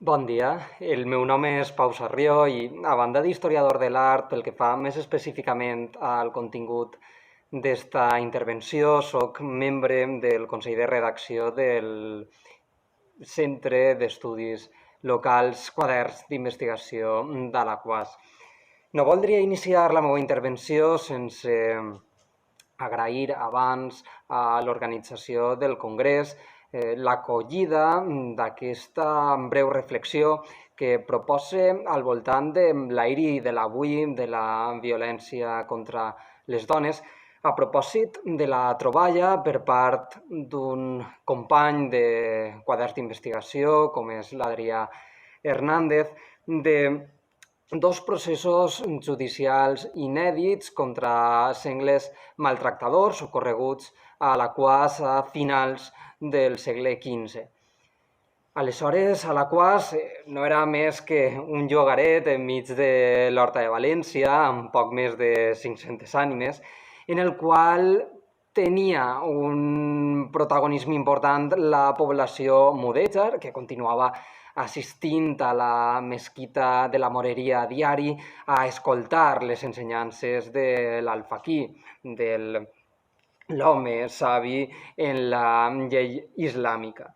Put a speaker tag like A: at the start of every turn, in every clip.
A: Bon dia, el meu nom és Pau Sarrió i, a banda d'historiador de l'art, pel que fa més específicament al contingut d'esta intervenció, soc membre del Consell de Redacció del Centre d'Estudis Locals Quaderns d'Investigació d'Alaquàs. No voldria iniciar la meva intervenció sense agrair abans a l'organització del Congrés l'acollida d'aquesta breu reflexió que proposa al voltant de l'ahir de l'avui de la violència contra les dones, a propòsit de la troballa per part d'un company de quaderns d'investigació, com és l'Adrià Hernández, de dos processos judicials inèdits contra sengles maltractadors ocorreguts a Alaquàs a finals del segle XV. Aleshores, Alaquàs no era més que un llogaret enmig de l'Horta de València, amb poc més de 500 ànimes, en el qual tenia un protagonisme important la població mudèjar, que continuava assistint a la mesquita de la Moreria a diari a escoltar les ensenyances de l'alfaquí, de l'home savi en la llei islàmica.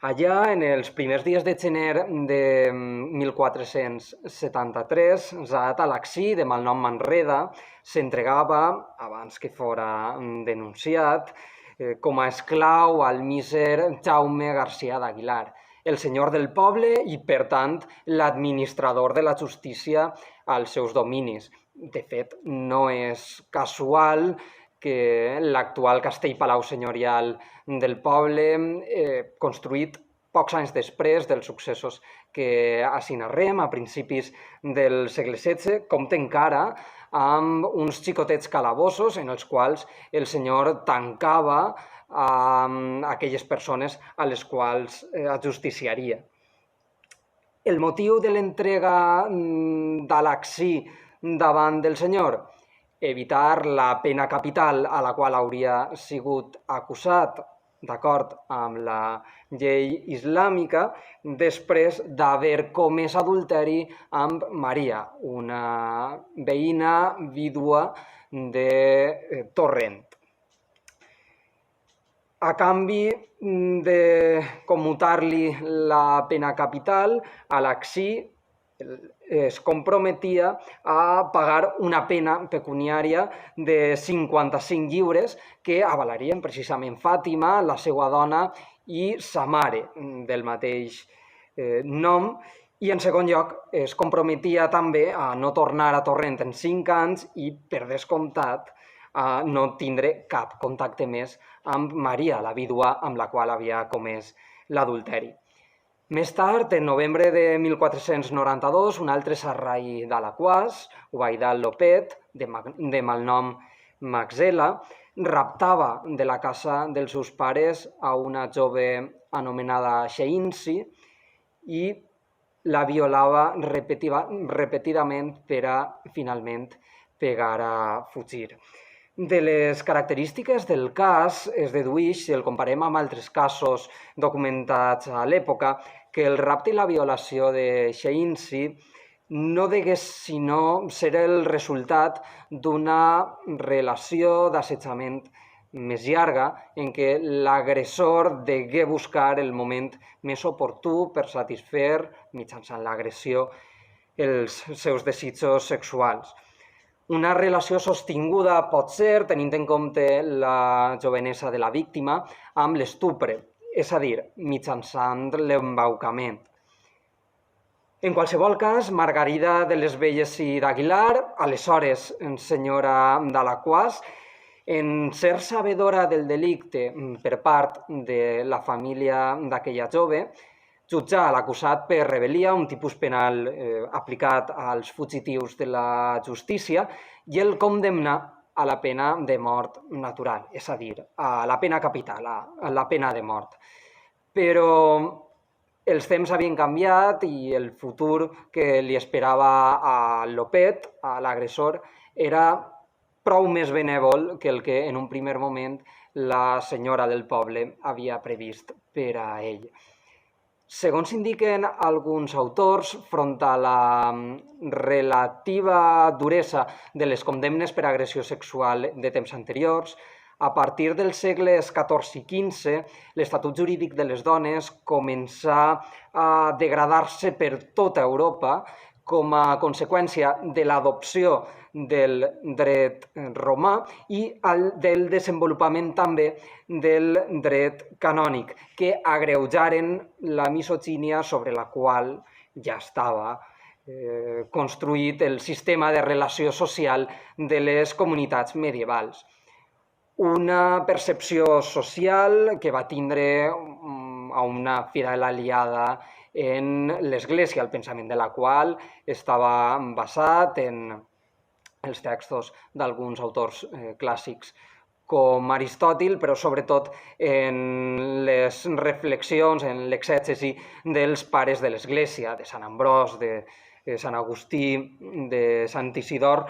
A: Allà, en els primers dies de gener de 1473, Zaat al-Aksí, de malnom Manreda, s'entregava, abans que fora denunciat, com a esclau al míser Jaume Garcia d'Aguilar, el senyor del poble i, per tant, l'administrador de la justícia als seus dominis. De fet, no és casual que l'actual castell-palau senyorial del poble, construït pocs anys després dels successos que així narrem, a principis del segle XVI, compta encara amb uns xicotets calabossos en els quals el senyor tancava aquelles persones a les quals ajusticiaria. El motiu de l'entrega d'Alaksí davant del senyor? Evitar la pena capital a la qual hauria sigut acusat d'acord amb la llei islàmica després d'haver comès adulteri amb Maria, una veïna vídua de Torrent. A canvi de commutar-li la pena capital, Alaksí es comprometia a pagar una pena pecuniària de 55 lliures que avalarien precisament Fàtima, la seva dona, i sa mare del mateix nom, i en segon lloc es comprometia també a no tornar a Torrent en 5 anys i, per descomptat, a no tindre cap contacte més amb Maria, la vídua amb la qual havia comès l'adulteri. Més tard, en novembre de 1492, un altre sarraí d'Alaquàs, Ubaidal Lopet, de malnom Maxela, raptava de la casa dels seus pares a una jove anomenada Xeinsi i la violava repetidament per a, finalment, pegar a fugir. De les característiques del cas es dedueix, si el comparem amb altres casos documentats a l'època, que el rapte i la violació de Xeinsi no degués sinó ser el resultat d'una relació d'assetjament més llarga en què l'agressor degué buscar el moment més oportú per satisfer, mitjançant l'agressió, els seus desitjos sexuals. Una relació sostinguda pot ser, tenint en compte la jovenesa de la víctima, amb l'estupre, és a dir, mitjançant l'embaucament. En qualsevol cas, Margarida de les Velles i d'Aguilar, aleshores senyora d'Alaquàs, en ser sabedora del delicte per part de la família d'aquella jove, jutjà l'acusat per rebel·lia, un tipus penal aplicat als fugitius de la justícia, i el condemnà a la pena de mort natural, és a dir, a la pena capital, a la pena de mort. Però els temps havien canviat i el futur que li esperava a Lopet, a l'agressor, era prou més benèvol que el que en un primer moment la senyora del poble havia previst per a ell. Segons indiquen alguns autors, front a la relativa duresa de les condemnes per agressió sexual de temps anteriors, a partir dels segles XIV i XV, l'estatut jurídic de les dones començà a degradar-se per tota Europa com a conseqüència de l'adopció del dret romà i del desenvolupament també del dret canònic, que agreujaren la misogínia sobre la qual ja estava construït el sistema de relació social de les comunitats medievals. Una percepció social que va tindre a una fidel aliada en l'Església, el pensament de la qual estava basat en els textos d'alguns autors clàssics com Aristòtil, però sobretot en les reflexions, en l'exègesi dels pares de l'Església, de Sant Ambròs, de Sant Agustí, de Sant Isidor,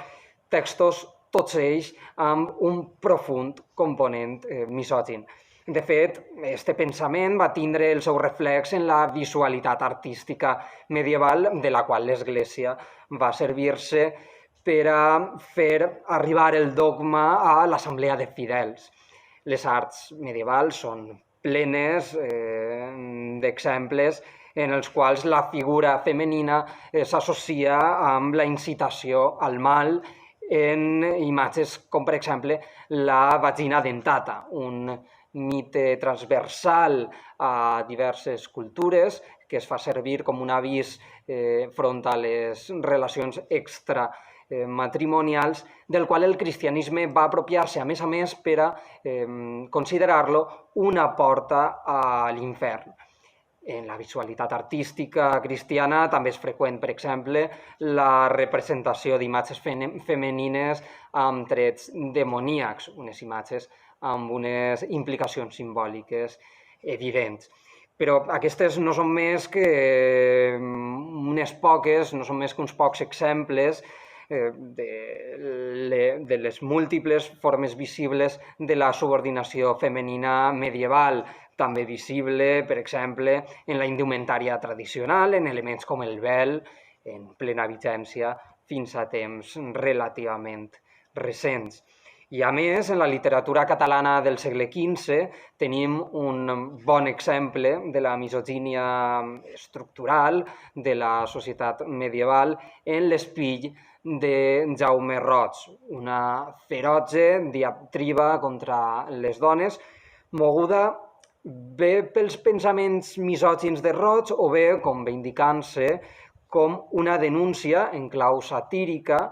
A: textos tots ells amb un profund component misògin. De fet, aquest pensament va tindre el seu reflex en la visualitat artística medieval, de la qual l'Església va servir-se per a fer arribar el dogma a l'assemblea de fidels. Les arts medievals són plenes d'exemples en els quals la figura femenina s'associa amb la incitació al mal en imatges com, per exemple, la vagina dentata, un mite transversal a diverses cultures que es fa servir com un avís front a les relacions extramatrimonials, del qual el cristianisme va apropiar-se, a més, per a considerar-lo una porta a l'infern. En la visualitat artística cristiana també és freqüent, per exemple, la representació d'imatges femenines amb trets demoníacs, unes imatges amb unes implicacions simbòliques evidents. Però aquestes no són més que uns pocs exemples de les múltiples formes visibles de la subordinació femenina medieval, també visible, per exemple, en la indumentària tradicional, en elements com el vel, en plena vigència fins a temps relativament recents. I a més, en la literatura catalana del segle XV tenim un bon exemple de la misogínia estructural de la societat medieval en l'Espill de Jaume Roig, una feroce diatriba contra les dones, moguda bé pels pensaments misògins de Roig o bé, com ve indicant-se, com una denúncia en clau satírica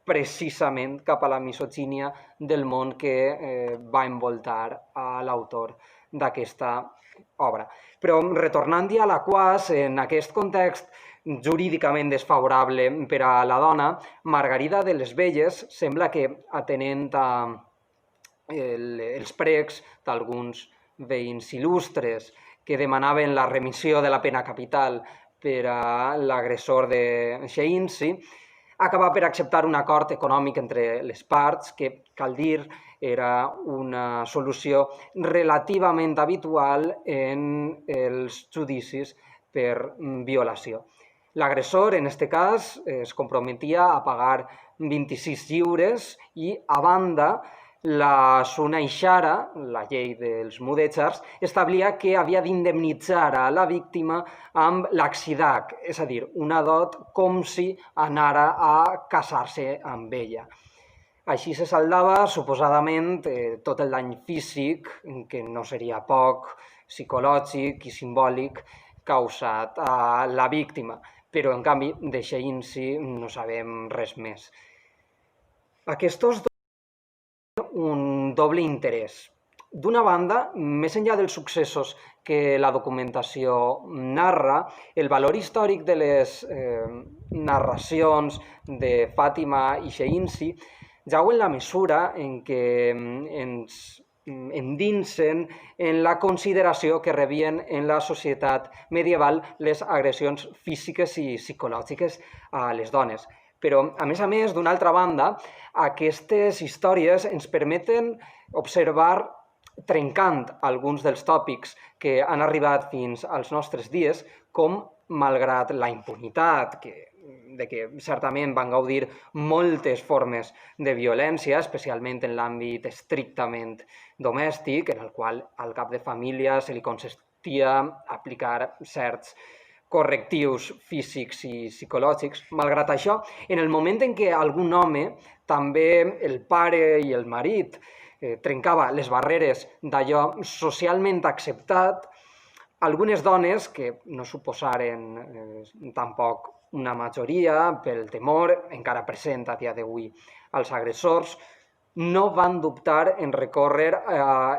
A: precisament cap a la misogínia del món que va envoltar a l'autor d'aquesta obra. Però retornant ja a Laquàs, en aquest context jurídicament desfavorable per a la dona, Margarida de les Velles sembla que, atenent els precs d'alguns veïns il·lustres que demanaven la remissió de la pena capital per a l'agressor de Xeinci, acabà per acceptar un acord econòmic entre les parts que, cal dir, era una solució relativament habitual en els judicis per violació. L'agressor, en aquest cas, es comprometia a pagar 26 lliures i, a banda, la Suna Ixara, la llei dels mudèjars, establia que havia d'indemnitzar a la víctima amb l'accidac, és a dir, una dot com si anara a casar-se amb ella. Així se saldava, suposadament, tot el dany físic, que no seria poc, psicològic i simbòlic, causat a la víctima, però, en canvi, de Xeinci no sabem res més. Aquests un doble interès. D'una banda, més enllà dels successos que la documentació narra, el valor històric de les narracions de Fàtima i Xeinci jau en la mesura en què ens endinsen en la consideració que rebien en la societat medieval les agressions físiques i psicològiques a les dones. Però, a més, d'una altra banda, aquestes històries ens permeten observar trencant alguns dels tòpics que han arribat fins als nostres dies, com, malgrat la impunitat, de què certament van gaudir moltes formes de violència, especialment en l'àmbit estrictament domèstic, en el qual al cap de família se li consistia aplicar certs correctius físics i psicològics. Malgrat això, en el moment en què algun home, també el pare i el marit, trencava les barreres d'allò socialment acceptat, algunes dones, que no suposaren tampoc una majoria, pel temor encara present a dia d'avui als agressors, no van dubtar en recórrer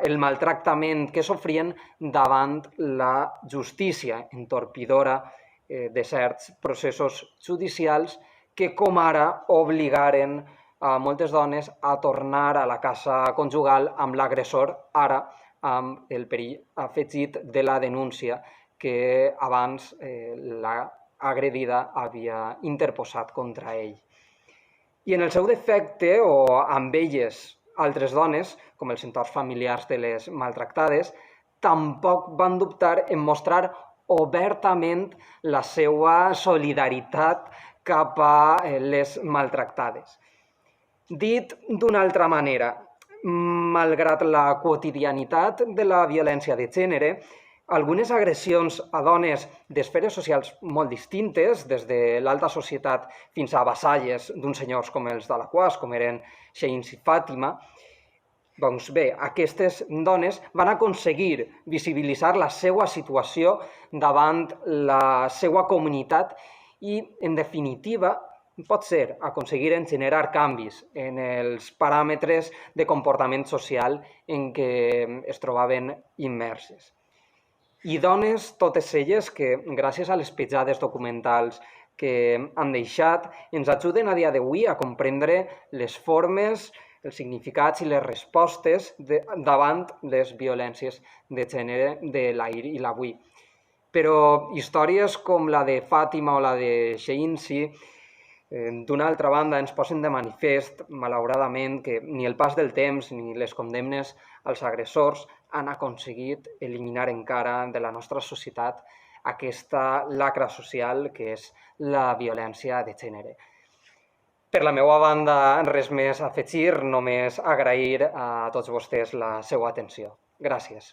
A: el maltractament que sofrien davant la justícia entorpidora de certs processos judicials que, com ara, obligaren a moltes dones a tornar a la casa conjugal amb l'agressor, ara amb el perill afegit de la denúncia que abans l'agredida havia interposat contra ell. I en el seu defecte, o amb elles altres dones, com els entorns familiars de les maltractades, tampoc van dubtar en mostrar obertament la seva solidaritat cap a les maltractades. Dit d'una altra manera, malgrat la quotidianitat de la violència de gènere, algunes agressions a dones d'esferes socials molt distintes, des de l'alta societat fins a vassalles d'uns senyors com els d'Alaquàs, com eren Sheins i Fàtima, doncs bé, aquestes dones van aconseguir visibilitzar la seva situació davant la seva comunitat i, en definitiva, pot ser aconseguiren generar canvis en els paràmetres de comportament social en què es trobaven immerses. I dones, totes elles, que gràcies a les petjades documentals que han deixat, ens ajuden a dia d'avui a comprendre les formes, els significats i les respostes davant les violències de gènere de l'ahir i l'avui. Però històries com la de Fàtima o la de Sheinsi, d'una altra banda, ens posen de manifest, malauradament, que ni el pas del temps ni les condemnes als agressors han aconseguit eliminar encara de la nostra societat aquesta lacra social que és la violència de gènere. Per la meva banda, res més a afegir, només agrair a tots vostès la seva atenció. Gràcies.